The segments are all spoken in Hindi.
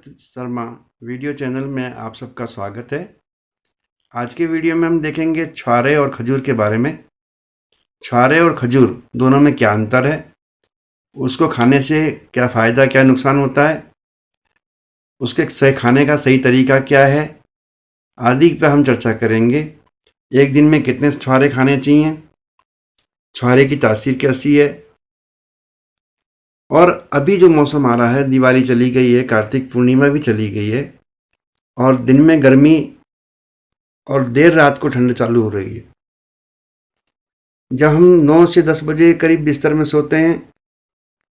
भरत शर्मा वीडियो चैनल में आप सबका स्वागत है। आज के वीडियो में हम देखेंगे छुहारे और खजूर के बारे में। छुहारे और खजूर दोनों में क्या अंतर है, उसको खाने से क्या फ़ायदा क्या नुकसान होता है, उसके सही खाने का सही तरीका क्या है आदि पर हम चर्चा करेंगे। एक दिन में कितने छुहारे खाने चाहिए, छुहारे की तासीर कैसी है, और अभी जो मौसम आ रहा है, दिवाली चली गई है, कार्तिक पूर्णिमा भी चली गई है और दिन में गर्मी और देर रात को ठंड चालू हो रही है। जब हम 9 से 10 बजे करीब बिस्तर में सोते हैं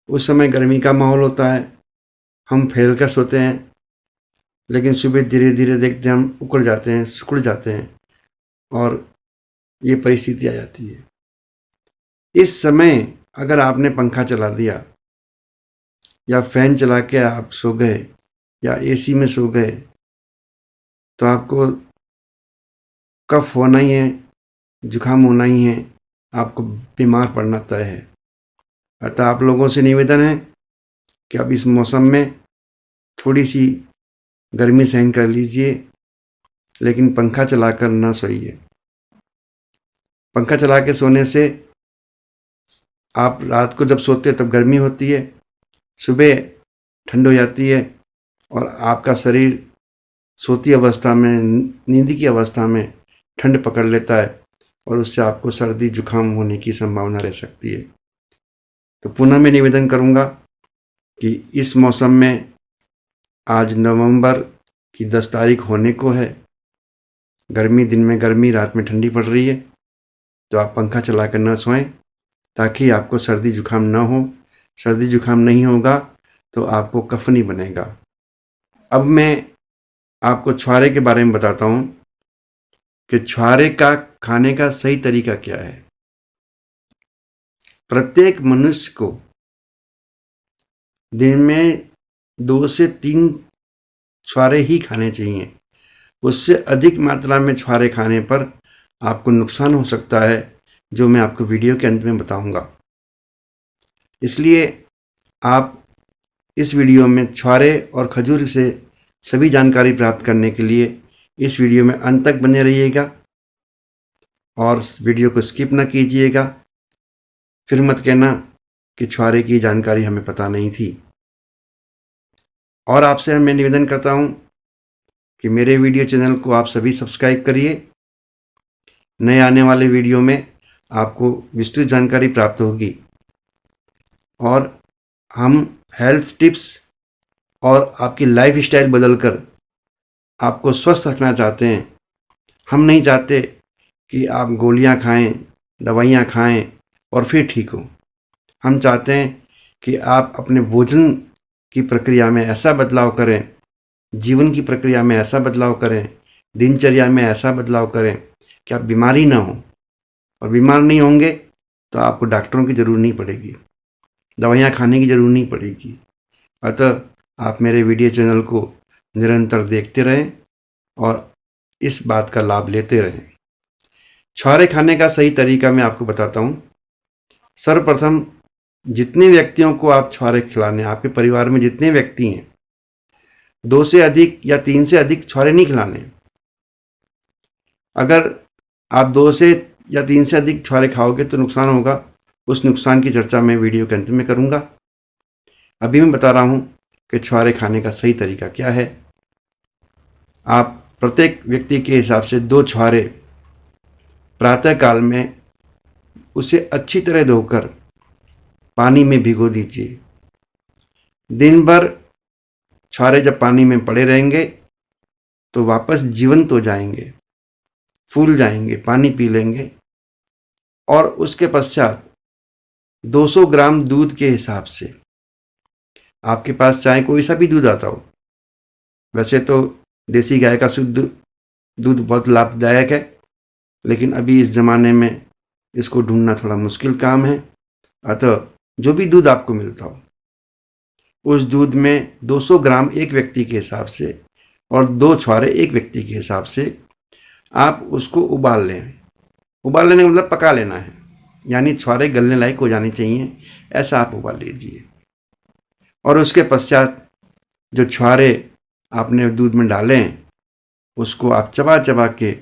उस समय गर्मी का माहौल होता है, हम फैल कर सोते हैं, लेकिन सुबह धीरे धीरे देखते हैं हम उकड़ जाते हैं, सिकुड़ जाते हैं और ये परिस्थिति आ जाती है। इस समय अगर आपने पंखा चला दिया या फैन चला के आप सो गए या एसी में सो गए तो आपको कफ होना ही है, जुकाम होना ही है, आपको बीमार पड़ना तय है। अतः आप लोगों से निवेदन है कि अब इस मौसम में थोड़ी सी गर्मी सहन कर लीजिए, लेकिन पंखा चलाकर ना सोइए। पंखा चला के सोने से आप रात को जब सोते हैं तब गर्मी होती है, सुबह ठंड हो जाती है और आपका शरीर सोती अवस्था में, नींद की अवस्था में ठंड पकड़ लेता है और उससे आपको सर्दी जुकाम होने की संभावना रह सकती है। तो पुनः मैं निवेदन करूंगा कि इस मौसम में आज नवंबर की 10 तारीख होने को है, गर्मी दिन में गर्मी, रात में ठंडी पड़ रही है, तो आप पंखा चलाकर न सोएं ताकि आपको सर्दी जुकाम ना हो। सर्दी जुकाम नहीं होगा तो आपको कफ नहीं बनेगा। अब मैं आपको छुहारे के बारे में बताता हूँ कि छुहारे का खाने का सही तरीका क्या है। प्रत्येक मनुष्य को दिन में 2 से 3 छुहारे ही खाने चाहिए। उससे अधिक मात्रा में छुहारे खाने पर आपको नुकसान हो सकता है, जो मैं आपको वीडियो के अंत में बताऊंगा। इसलिए आप इस वीडियो में छुहारे और खजूर से सभी जानकारी प्राप्त करने के लिए इस वीडियो में अंत तक बने रहिएगा और वीडियो को स्किप ना कीजिएगा। फिर मत कहना कि छुहारे की जानकारी हमें पता नहीं थी। और आपसे मैं निवेदन करता हूं कि मेरे वीडियो चैनल को आप सभी सब्सक्राइब करिए। नए आने वाले वीडियो में आपको विस्तृत जानकारी प्राप्त होगी और हम हेल्थ टिप्स और आपकी लाइफ स्टाइल बदलकर आपको स्वस्थ रखना चाहते हैं। हम नहीं चाहते कि आप गोलियां खाएं, दवाइयां खाएं और फिर ठीक हो। हम चाहते हैं कि आप अपने भोजन की प्रक्रिया में ऐसा बदलाव करें, जीवन की प्रक्रिया में ऐसा बदलाव करें, दिनचर्या में ऐसा बदलाव करें कि आप बीमारी ना हो। और बीमार नहीं होंगे तो आपको डॉक्टरों की ज़रूरत नहीं पड़ेगी, दवाइयाँ खाने की ज़रूरत नहीं पड़ेगी। अतः आप मेरे वीडियो चैनल को निरंतर देखते रहें और इस बात का लाभ लेते रहें। छुहारे खाने का सही तरीका मैं आपको बताता हूँ। सर्वप्रथम जितने व्यक्तियों को आप छुहारे खिलाने, आपके परिवार में जितने व्यक्ति हैं, 2 से अधिक या 3 से अधिक छुहारे नहीं खिलाने। अगर आप 2 से या 3 से अधिक छुहारे खाओगे तो नुकसान होगा। उस नुकसान की चर्चा मैं वीडियो के अंत में करूंगा। अभी मैं बता रहा हूं कि छुहारे खाने का सही तरीका क्या है। आप प्रत्येक व्यक्ति के हिसाब से 2 छुहारे प्रातः काल में उसे अच्छी तरह धोकर पानी में भिगो दीजिए। दिन भर छुहारे जब पानी में पड़े रहेंगे तो वापस जीवंत हो जाएंगे, फूल जाएंगे, पानी पी लेंगे और उसके पश्चात 200 ग्राम दूध के हिसाब से, आपके पास चाहे कोई सा भी दूध आता हो, वैसे तो देसी गाय का शुद्ध दूध बहुत लाभदायक है, लेकिन अभी इस ज़माने में इसको ढूंढना थोड़ा मुश्किल काम है। अतः जो भी दूध आपको मिलता हो उस दूध में 200 ग्राम एक व्यक्ति के हिसाब से और 2 छुहारे एक व्यक्ति के हिसाब से आप उसको उबाल लें। उबाल लेने का मतलब पका लेना है, यानी छुहारे गलने लायक हो जाने चाहिए, ऐसा आप उबाल लीजिए। और उसके पश्चात जो छुहारे आपने दूध में डालें, उसको आप चबा चबा के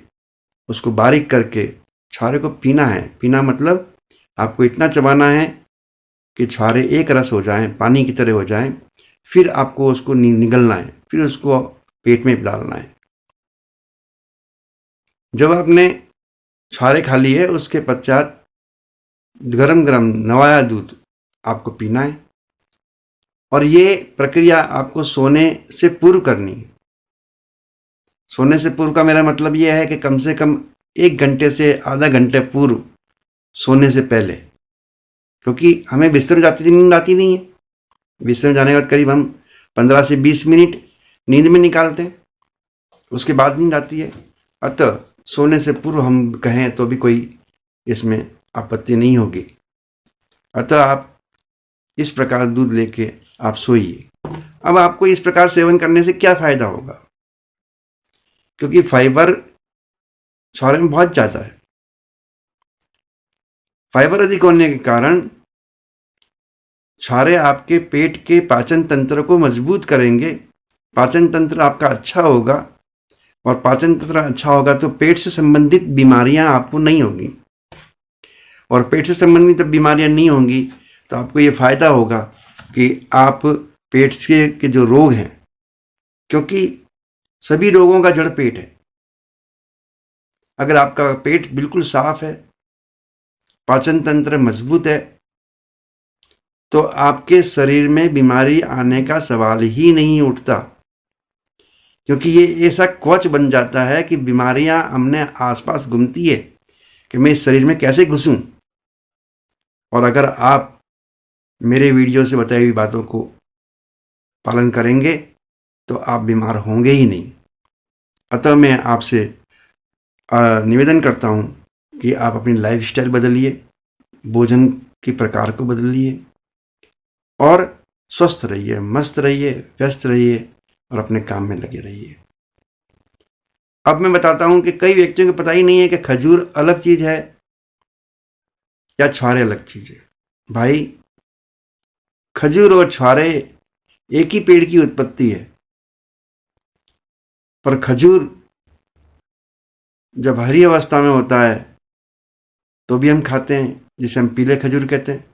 उसको बारीक करके छुहारे को पीना है। पीना मतलब आपको इतना चबाना है कि छुहारे एक रस हो जाएं, पानी की तरह हो जाएं, फिर आपको उसको निगलना है, फिर उसको पेट में डालना है। जब आपने छुहारे खा लिए उसके पश्चात गरम गरम नवाया दूध आपको पीना है। और ये प्रक्रिया आपको सोने से पूर्व करनी है। सोने से पूर्व का मेरा मतलब ये है कि कम से कम 1 घंटे से आधा घंटे पूर्व सोने से पहले, क्योंकि हमें बिस्तर जाती थी नींद आती नहीं है। बिस्तर जाने के बाद करीब हम 15 से 20 मिनट नींद में निकालते हैं, उसके बाद नींद आती है। अतः सोने से पूर्व हम कहें तो भी कोई इसमें आपत्ति नहीं होगी। अतः आप इस प्रकार दूध लेके आप सोइए। अब आपको इस प्रकार सेवन करने से क्या फायदा होगा? क्योंकि फाइबर छुहारे में बहुत ज़्यादा है। फाइबर अधिक होने के कारण छुहारे आपके पेट के पाचन तंत्र को मजबूत करेंगे। पाचन तंत्र आपका अच्छा होगा, और पाचन तंत्र अच्छा होगा तो पेट से संबंधित बीमारियां आपको नहीं होंगी, और पेट से संबंधित जब बीमारियां नहीं होंगी तो आपको ये फायदा होगा कि आप पेट के जो रोग हैं, क्योंकि सभी रोगों का जड़ पेट है। अगर आपका पेट बिल्कुल साफ है, पाचन तंत्र मजबूत है, तो आपके शरीर में बीमारी आने का सवाल ही नहीं उठता, क्योंकि ये ऐसा कवच बन जाता है कि बीमारियां हमने आसपास घूमती है कि मैं इस शरीर में कैसे घुसूं। और अगर आप मेरे वीडियो से बताई हुई बातों को पालन करेंगे तो आप बीमार होंगे ही नहीं। अतः मैं आपसे निवेदन करता हूं कि आप अपनी लाइफस्टाइल बदलिए, भोजन के प्रकार को बदलिए, और स्वस्थ रहिए, मस्त रहिए, व्यस्त रहिए, और अपने काम में लगे रहिए। अब मैं बताता हूं कि कई व्यक्तियों को पता ही नहीं है कि खजूर अलग चीज है या छुहारे अलग चीज है। भाई, खजूर और छुहारे एक ही पेड़ की उत्पत्ति है, पर खजूर जब हरी अवस्था में होता है तो भी हम खाते हैं, जिसे हम पीले खजूर कहते हैं।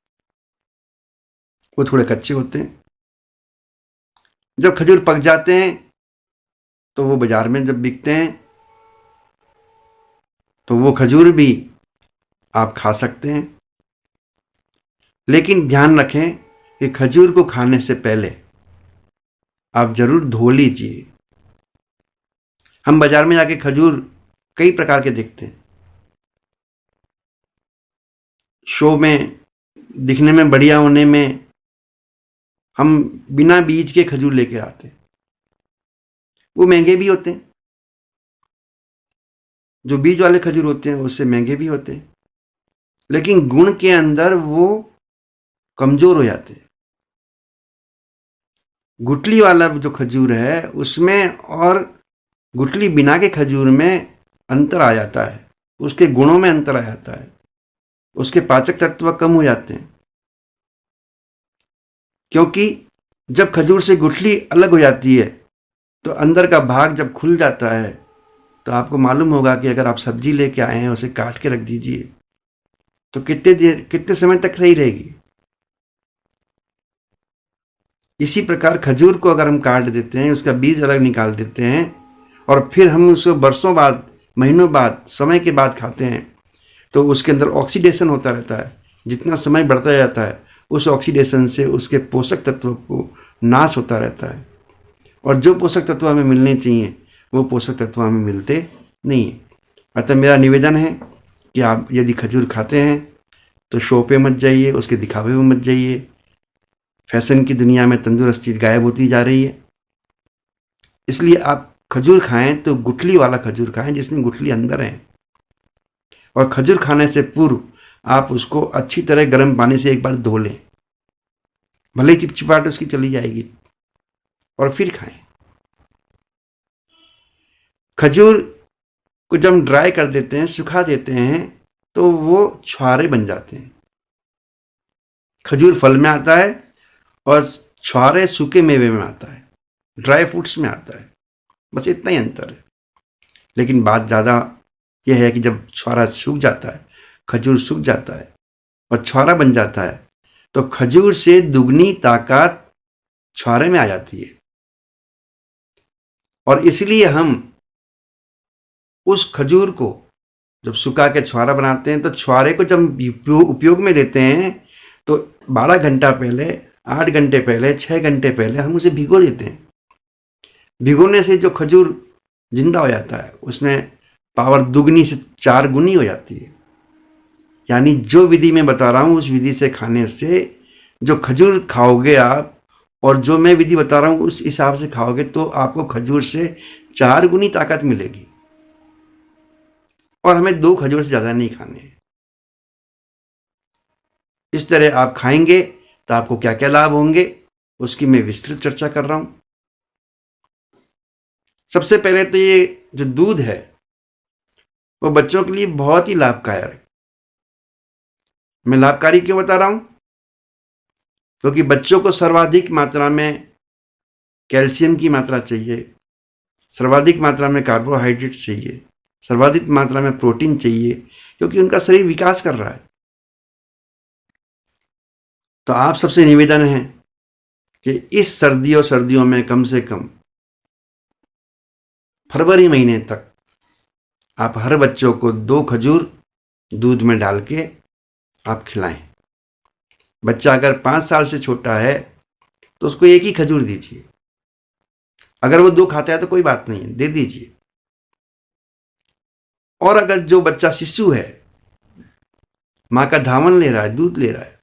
वो थोड़े कच्चे होते हैं। जब खजूर पक जाते हैं तो वो बाजार में जब बिकते हैं तो वो खजूर भी आप खा सकते हैं। लेकिन ध्यान रखें कि खजूर को खाने से पहले आप जरूर धो लीजिए। हम बाजार में जाके खजूर कई प्रकार के देखते हैं। शो में दिखने में बढ़िया होने में हम बिना बीज के खजूर लेके आते हैं। वो महंगे भी होते हैं। जो बीज वाले खजूर होते हैं उससे महंगे भी होते हैं, लेकिन गुण के अंदर वो कमजोर हो जाते हैं। गुठली वाला जो खजूर है उसमें और गुठली बिना के खजूर में अंतर आ जाता है। उसके गुणों में अंतर आ जाता है। उसके पाचक तत्व कम हो जाते हैं, क्योंकि जब खजूर से गुठली अलग हो जाती है तो अंदर का भाग जब खुल जाता है तो आपको मालूम होगा कि अगर आप सब्जी लेके आए हैं उसे काट के रख दीजिए तो कितने समय तक सही रहेगी। इसी प्रकार खजूर को अगर हम काट देते हैं, उसका बीज अलग निकाल देते हैं, और फिर हम उसको बरसों बाद, महीनों बाद, समय के बाद खाते हैं, तो उसके अंदर ऑक्सीडेशन होता रहता है। जितना समय बढ़ता जाता है उस ऑक्सीडेशन से उसके पोषक तत्वों को नाश होता रहता है, और जो पोषक तत्व हमें मिलने चाहिए वो पोषक तत्व हमें मिलते नहीं है। अतः मेरा निवेदन है कि आप यदि खजूर खाते हैं तो शो पे मत जाइए, उसके दिखावे में मत जाइए। फैशन की दुनिया में तंदुरुस्ती गायब होती जा रही है, इसलिए आप खजूर खाएं तो गुठली वाला खजूर खाएं जिसमें गुठली अंदर है। और खजूर खाने से पूर्व आप उसको अच्छी तरह गर्म पानी से एक बार धो लें, भले ही चिपचिपाहट उसकी चली जाएगी, और फिर खाएं। खजूर को जब हम ड्राई कर देते हैं, सुखा देते हैं, तो वो छुहारे बन जाते हैं। खजूर फल में आता है और छुहारे सूखे मेवे में आता है। ड्राई फ्रूट्स में आता है, बस इतना ही अंतर है। लेकिन बात ज़्यादा यह है कि जब छुआरा सूख जाता है, खजूर सूख जाता है और छुआरा बन जाता है, तो खजूर से दुगनी ताकत छुआरे में आ जाती है। और इसलिए हम उस खजूर को जब सुखा के छुआरा बनाते हैं, तो छुआरे को जब उपयोग में लेते हैं तो 12 घंटा पहले, 8 घंटे पहले, 6 घंटे पहले हम उसे भिगो देते हैं। भिगोने से जो खजूर जिंदा हो जाता है, उसमें पावर दुगनी से 4 गुनी हो जाती है। यानी जो विधि मैं बता रहा हूँ, उस विधि से खाने से जो खजूर खाओगे आप, और जो मैं विधि बता रहा हूँ उस हिसाब से खाओगे, तो आपको खजूर से 4 गुनी ताकत मिलेगी। और हमें 2 खजूर से ज़्यादा नहीं खाने हैं। इस तरह आप खाएंगे तो आपको क्या क्या लाभ होंगे, उसकी मैं विस्तृत चर्चा कर रहा हूं। सबसे पहले तो ये जो दूध है वो बच्चों के लिए बहुत ही लाभकारी है। मैं लाभकारी क्यों बता रहा हूं? क्योंकि बच्चों को सर्वाधिक मात्रा में कैल्शियम की मात्रा चाहिए, सर्वाधिक मात्रा में कार्बोहाइड्रेट चाहिए, सर्वाधिक मात्रा में प्रोटीन चाहिए, क्योंकि उनका शरीर विकास कर रहा है। तो आप सबसे निवेदन है कि इस सर्दियों में कम से कम फरवरी महीने तक आप हर बच्चों को 2 खजूर दूध में डाल के आप खिलाएं। बच्चा अगर 5 साल से छोटा है तो उसको 1 ही खजूर दीजिए। अगर वो 2 खाता है तो कोई बात नहीं है, दे दीजिए। और अगर जो बच्चा शिशु है, माँ का धावन ले रहा है, दूध ले रहा है,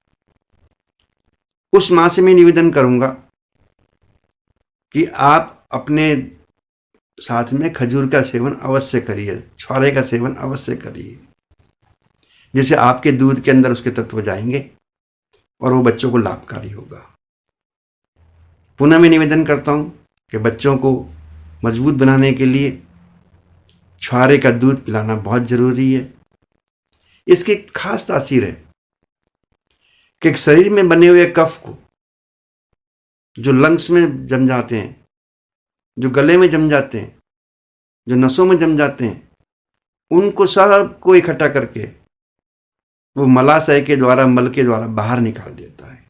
उस माँ से मैं निवेदन करूंगा कि आप अपने साथ में खजूर का सेवन अवश्य करिए, छुआरे का सेवन अवश्य करिए, जिससे आपके दूध के अंदर उसके तत्व जाएंगे और वो बच्चों को लाभकारी होगा। पुनः मैं निवेदन करता हूं कि बच्चों को मजबूत बनाने के लिए छुआरे का दूध पिलाना बहुत जरूरी है। इसकी खास तासीर है कि शरीर में बने हुए कफ को, जो लंग्स में जम जाते हैं, जो गले में जम जाते हैं, जो नसों में जम जाते हैं, उनको सबको इकट्ठा करके वो मलाशय के द्वारा, मल के द्वारा बाहर निकाल देता है।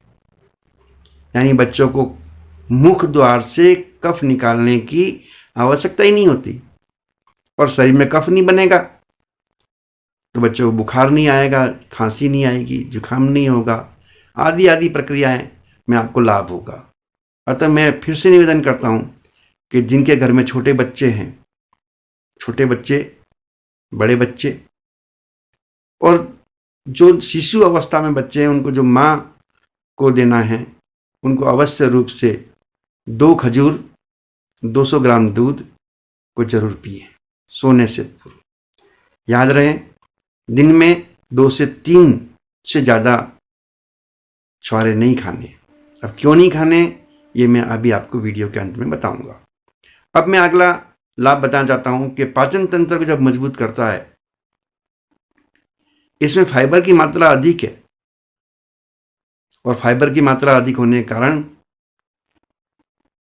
यानी बच्चों को मुख द्वार से कफ निकालने की आवश्यकता ही नहीं होती। और शरीर में कफ नहीं बनेगा तो बच्चों को बुखार नहीं आएगा, खांसी नहीं आएगी, जुकाम नहीं होगा, आदि आदि प्रक्रियाएं में आपको लाभ होगा। अतः मैं फिर से निवेदन करता हूं कि जिनके घर में छोटे बच्चे हैं, छोटे बच्चे, बड़े बच्चे और जो शिशु अवस्था में बच्चे हैं, उनको जो माँ को देना है, उनको अवश्य रूप से 2 खजूर, 200 ग्राम दूध को जरूर पिए सोने से पूर्व। याद रहे, दिन में 2 से 3 से ज़्यादा छुआरे नहीं खाने। अब क्यों नहीं खाने, ये मैं अभी आपको वीडियो के अंत में बताऊंगा। अब मैं अगला लाभ बताना चाहता हूं कि पाचन तंत्र को जब मजबूत करता है, इसमें फाइबर की मात्रा अधिक है। और फाइबर की मात्रा अधिक होने के कारण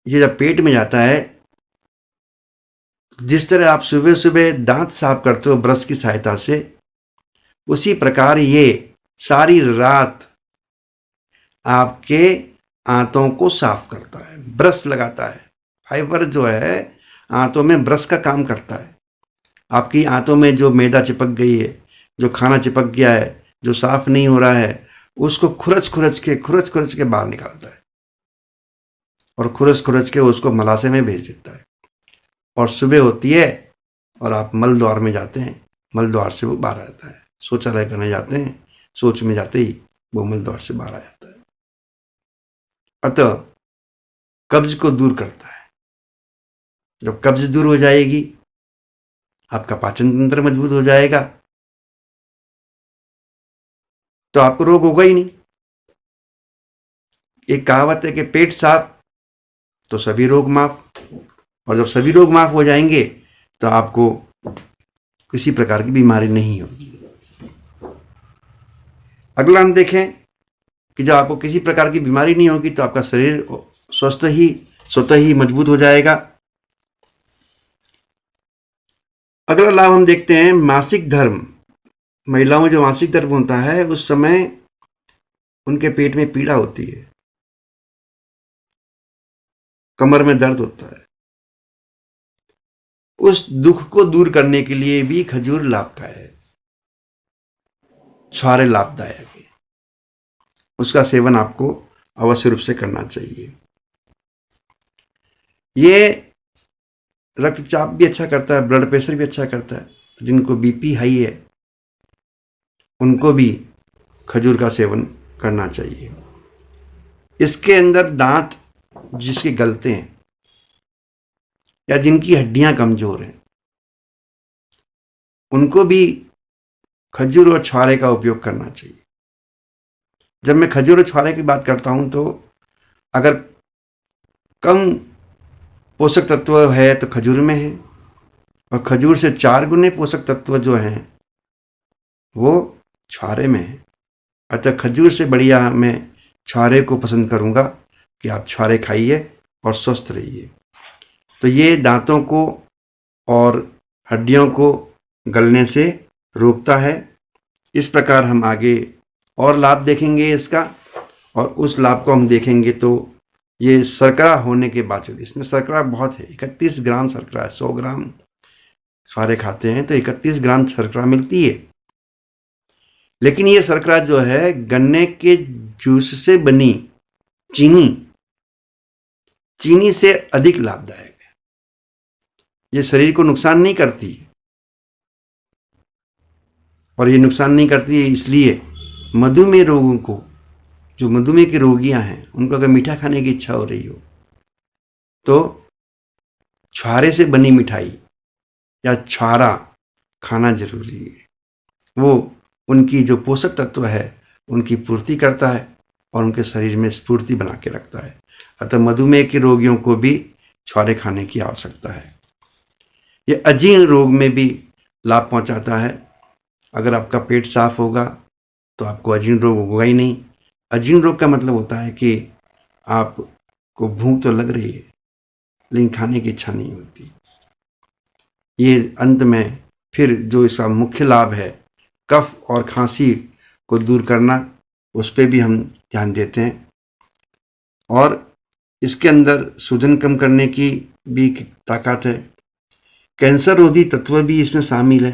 ये जब पेट में जाता है, जिस तरह आप सुबह सुबह दांत साफ करते हो ब्रश की सहायता से, उसी प्रकार ये सारी रात आपके आंतों को साफ करता है, ब्रश लगाता है। फाइबर जो है आंतों में ब्रश का काम करता है। आपकी आंतों में जो मैदा चिपक गई है, जो खाना चिपक गया है, जो साफ नहीं हो रहा है, उसको खुरच खुरच के बाहर निकालता है और खुरच के उसको मलाशय में भेज देता है। और सुबह होती है और आप मल द्वार में जाते हैं, मल द्वार से वो बाहर आता है। शौचालय करने जाते हैं, शौच में जाते ही वो मल द्वार से बाहर आ जाता है। अतः कब्ज को दूर करता है। जब कब्ज दूर हो जाएगी, आपका पाचन तंत्र मजबूत हो जाएगा, तो आपको रोग होगा ही नहीं। एक कहावत है कि पेट साफ तो सभी रोग माफ। और जब सभी रोग माफ हो जाएंगे तो आपको किसी प्रकार की बीमारी नहीं होगी। अगला हम देखें कि जब आपको किसी प्रकार की बीमारी नहीं होगी तो आपका शरीर स्वस्थ ही स्वतः ही मजबूत हो जाएगा। अगला लाभ हम देखते हैं मासिक धर्म। महिलाओं में जो मासिक धर्म होता है उस समय उनके पेट में पीड़ा होती है, कमर में दर्द होता है। उस दुख को दूर करने के लिए भी खजूर लाभदायक है, सारे लाभदायक है। उसका सेवन आपको अवश्य रूप से करना चाहिए। ये रक्तचाप भी अच्छा करता है, ब्लड प्रेशर भी अच्छा करता है। तो जिनको बीपी हाई है उनको भी खजूर का सेवन करना चाहिए। इसके अंदर दांत जिसके गलते हैं या जिनकी हड्डियां कमजोर हैं उनको भी खजूर और छुहारे का उपयोग करना चाहिए। जब मैं खजूर और छुहारे की बात करता हूं तो अगर कम पोषक तत्व है तो खजूर में है, और खजूर से 4 गुने पोषक तत्व जो हैं वो छुहारे में है। अतः खजूर से बढ़िया मैं छुहारे को पसंद करूंगा कि आप छुहारे खाइए और स्वस्थ रहिए। तो ये दांतों को और हड्डियों को गलने से रोकता है। इस प्रकार हम आगे और लाभ देखेंगे इसका, और उस लाभ को हम देखेंगे तो ये शर्करा होने के बावजूद, इसमें शर्करा बहुत है, 31 ग्राम शर्करा है। 100 ग्राम सारे खाते हैं तो 31 ग्राम शर्करा मिलती है। लेकिन ये शर्करा जो है गन्ने के जूस से बनी चीनी से अधिक लाभदायक है। ये शरीर को नुकसान नहीं करती, और ये नुकसान नहीं करती है इसलिए मधुमेह रोगों को, जो मधुमेह के रोगियां हैं, उनको अगर मीठा खाने की इच्छा हो रही हो तो छुहारे से बनी मिठाई या छुहारा खाना जरूरी है। वो उनकी जो पोषक तत्व है उनकी पूर्ति करता है और उनके शरीर में स्फूर्ति बना के रखता है। अतः मधुमेह के रोगियों को भी छुहारे खाने की आवश्यकता है। ये अजीर्ण रोग में भी लाभ पहुंचाता है। अगर आपका पेट साफ होगा तो आपको अजीर्ण रोग होगा ही नहीं। अजीर्ण रोग का मतलब होता है कि आपको भूख तो लग रही है लेकिन खाने की इच्छा नहीं होती। ये अंत में फिर जो इसका मुख्य लाभ है कफ और खांसी को दूर करना, उस पर भी हम ध्यान देते हैं। और इसके अंदर सूजन कम करने की भी ताकत है। कैंसर रोधी तत्व भी इसमें शामिल है।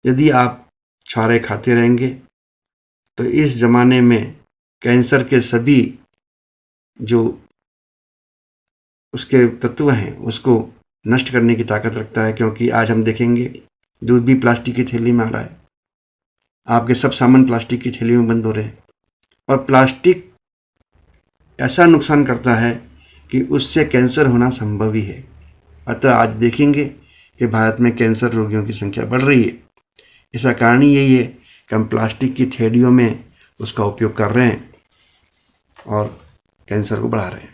यदि आप छुहारे खाते रहेंगे तो इस जमाने में कैंसर के सभी जो उसके तत्व हैं उसको नष्ट करने की ताकत रखता है। क्योंकि आज हम देखेंगे दूध भी प्लास्टिक की थैली में आ रहा है, आपके सब सामान प्लास्टिक की थैली में बंद हो रहे हैं, और प्लास्टिक ऐसा नुकसान करता है कि उससे कैंसर होना संभव ही है। अतः आज देखेंगे कि भारत में कैंसर रोगियों की संख्या बढ़ रही है। इसका कारण यही है कि हम प्लास्टिक की थैलियों में उसका उपयोग कर रहे हैं और कैंसर को बढ़ा रहे हैं।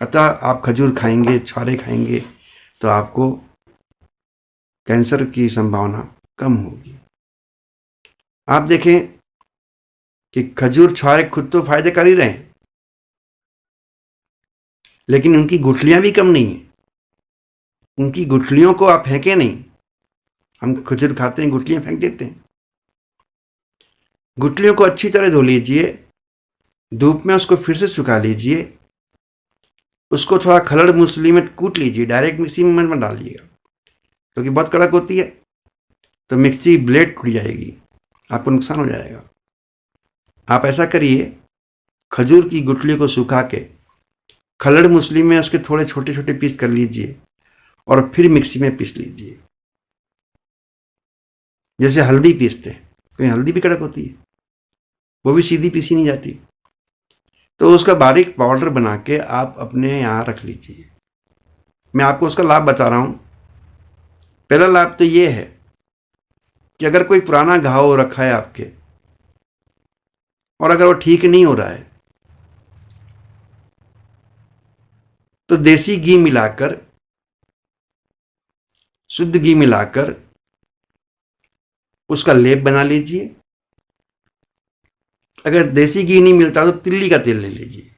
अतः आप खजूर खाएंगे, छुहारे खाएंगे तो आपको कैंसर की संभावना कम होगी। आप देखें कि खजूर छुहारे खुद तो फायदे कर ही रहे हैं, लेकिन उनकी गुठलियां भी कम नहीं है। उनकी गुठलियों को आप फेंके नहीं। हम खजूर खाते हैं, गुठलियां फेंक देते हैं। गुठलियों को अच्छी तरह धो लीजिए, धूप में उसको फिर से सुखा लीजिए, उसको थोड़ा खलड़ मूसली में कूट लीजिए, डायरेक्ट मिक्सी में मत डालिएगा क्योंकि बहुत कड़क होती है तो मिक्सी ब्लेड टूट जाएगी, आपको नुकसान हो जाएगा। आप ऐसा करिए, खजूर की गुठली को सुखा के खलड़ मूसली में उसके थोड़े छोटे छोटे पीस कर लीजिए और फिर मिक्सी में पीस लीजिए, जैसे हल्दी पीसते हैं। क्योंकि हल्दी भी कड़क होती है, वो भी सीधी पीसी नहीं जाती। तो उसका बारीक पाउडर बना के आप अपने यहाँ रख लीजिए। मैं आपको उसका लाभ बता रहा हूं। पहला लाभ तो ये है कि अगर कोई पुराना घाव हो रखा है आपके और अगर वो ठीक नहीं हो रहा है तो देसी घी मिलाकर, शुद्ध घी मिलाकर उसका लेप बना लीजिए। अगर देसी घी नहीं मिलता तो तिल्ली का तेल ले लीजिए,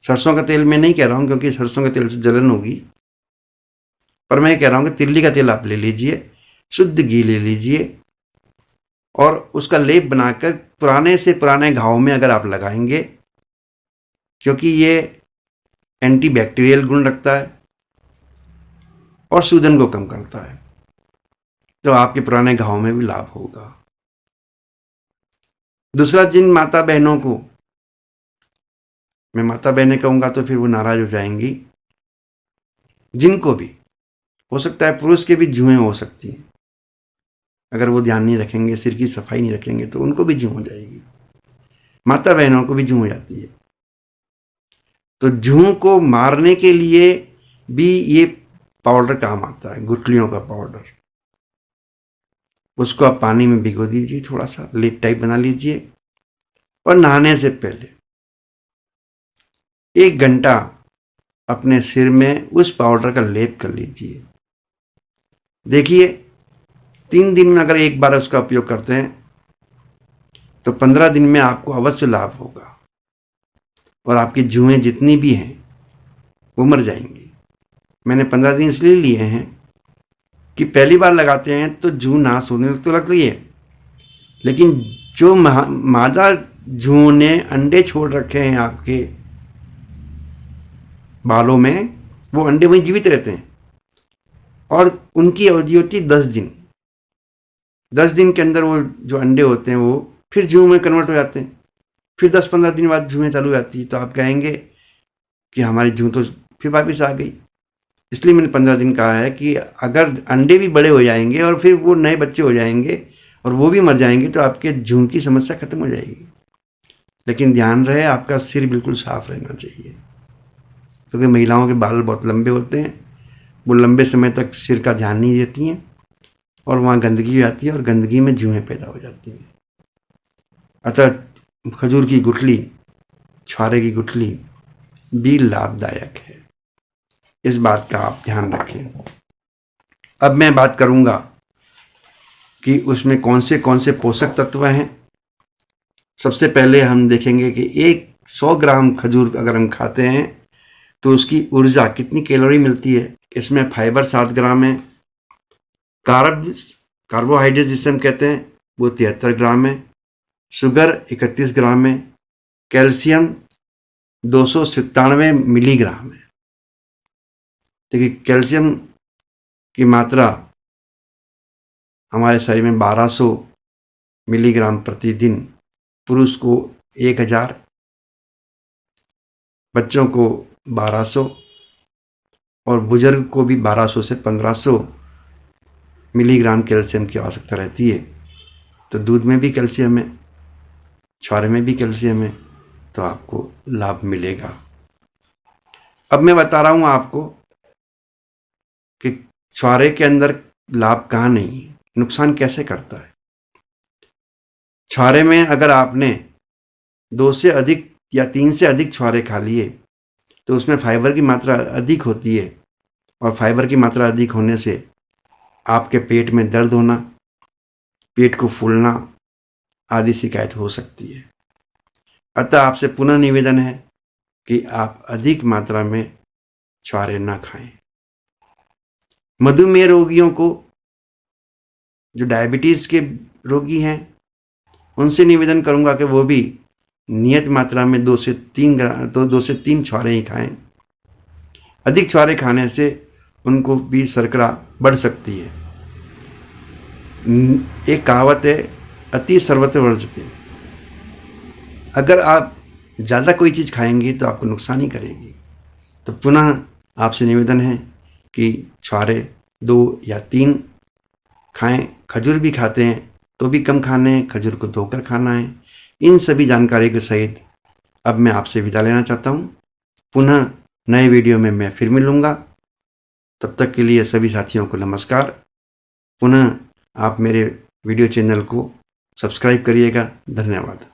सरसों का तेल मैं नहीं कह रहा हूँ क्योंकि सरसों के तेल से जलन होगी, पर मैं कह रहा हूँ कि तिल्ली का तेल आप ले लीजिए, शुद्ध घी ले लीजिए और उसका लेप बनाकर पुराने से पुराने घाव में अगर आप लगाएंगे, क्योंकि ये एंटीबैक्टीरियल गुण रखता है और सूजन को कम करता है, तो आपके पुराने घाव में भी लाभ होगा। दूसरा, जिन माता बहनों को, मैं माता बहनें कहूंगा तो फिर वो नाराज हो जाएंगी, जिनको भी हो सकता है पुरुष के भी जुएं हो सकती हैं, अगर वो ध्यान नहीं रखेंगे, सिर की सफाई नहीं रखेंगे तो उनको भी जूं हो जाएगी, माता बहनों को भी जूं हो जाती है। तो जूं को मारने के लिए भी ये पाउडर काम आता है, गुठलियों का पाउडर। उसको आप पानी में भिगो दीजिए, थोड़ा सा लेप टाइप बना लीजिए और नहाने से पहले 1 घंटा अपने सिर में उस पाउडर का लेप कर लीजिए। देखिए 3 दिन में अगर एक बार उसका उपयोग करते हैं तो 15 दिन में आपको अवश्य लाभ होगा और आपकी जुएं जितनी भी हैं वो मर जाएंगी। मैंने 15 दिन इसलिए लिए हैं कि पहली बार लगाते हैं तो जूं नाश होने तो लग रही है, लेकिन जो मादा जूं ने अंडे छोड़ रखे हैं आपके बालों में, वो अंडे वहीं जीवित रहते हैं और उनकी अवधि होती है 10 दिन। 10 दिन के अंदर वो जो अंडे होते हैं वो फिर जूं में कन्वर्ट हो जाते हैं, फिर 10-15 दिन बाद जुएं चालू हो जाती है। तो आप कहेंगे कि हमारी जूं तो फिर वापस आ गई। इसलिए मैंने 15 दिन कहा है कि अगर अंडे भी बड़े हो जाएंगे और फिर वो नए बच्चे हो जाएंगे और वो भी मर जाएंगे तो आपके जूं की समस्या खत्म हो जाएगी। लेकिन ध्यान रहे, आपका सिर बिल्कुल साफ रहना चाहिए, क्योंकि महिलाओं के बाल बहुत लंबे होते हैं, वो लंबे समय तक सिर का ध्यान नहीं देती हैं और वहाँ गंदगी हो जाती है और गंदगी में जुएं पैदा हो जाती हैं। अतः खजूर की गुठली, छुहारे की गुठली भी लाभदायक है, इस बात का आप ध्यान रखें। अब मैं बात करूंगा कि उसमें कौन से पोषक तत्व हैं। सबसे पहले हम देखेंगे कि 100 ग्राम खजूर अगर हम खाते हैं तो उसकी ऊर्जा कितनी कैलोरी मिलती है। इसमें फाइबर 7 ग्राम है, कार्बोहाइड्रेट जिसे हम कहते हैं वो 73 ग्राम है, शुगर 31 ग्राम है, कैल्शियम 297 मिलीग्राम है। देखिए कैल्शियम की मात्रा हमारे शरीर में 1200 मिलीग्राम प्रतिदिन, पुरुष को 1000, बच्चों को 1200 और बुजुर्ग को भी 1200 से 1500 मिलीग्राम कैल्शियम की आवश्यकता रहती है। तो दूध में भी कैल्शियम है, छुहारे में भी कैल्शियम है, तो आपको लाभ मिलेगा। अब मैं बता रहा हूं आपको कि छुहारे के अंदर लाभ कहाँ नहीं है, नुकसान कैसे करता है। छुहारे में अगर आपने 2 से अधिक या 3 से अधिक छुहारे खा लिए तो उसमें फाइबर की मात्रा अधिक होती है और फाइबर की मात्रा अधिक होने से आपके पेट में दर्द होना, पेट को फूलना आदि शिकायत हो सकती है। अतः आपसे पुनः निवेदन है कि आप अधिक मात्रा में छुहारे ना खाएं। मधुमेह रोगियों को, जो डायबिटीज के रोगी हैं, उनसे निवेदन करूंगा कि वो भी नियत मात्रा में 2 से 3 छुहारे ही खाएं। अधिक छुहारे खाने से उनको भी शर्करा बढ़ सकती है। एक कहावत है, अति सर्वत्र वर्जते। अगर आप ज़्यादा कोई चीज़ खाएंगे तो आपको नुकसान ही करेगी। तो पुनः आपसे निवेदन है कि छुहारे 2 या 3 खाएं। खजूर भी खाते हैं तो भी कम खाने हैं, खजूर को धोकर खाना है। इन सभी जानकारी के सहित अब मैं आपसे विदा लेना चाहता हूं। पुनः नए वीडियो में मैं फिर मिलूंगा। तब तक के लिए सभी साथियों को नमस्कार। पुनः आप मेरे वीडियो चैनल को सब्सक्राइब करिएगा। धन्यवाद।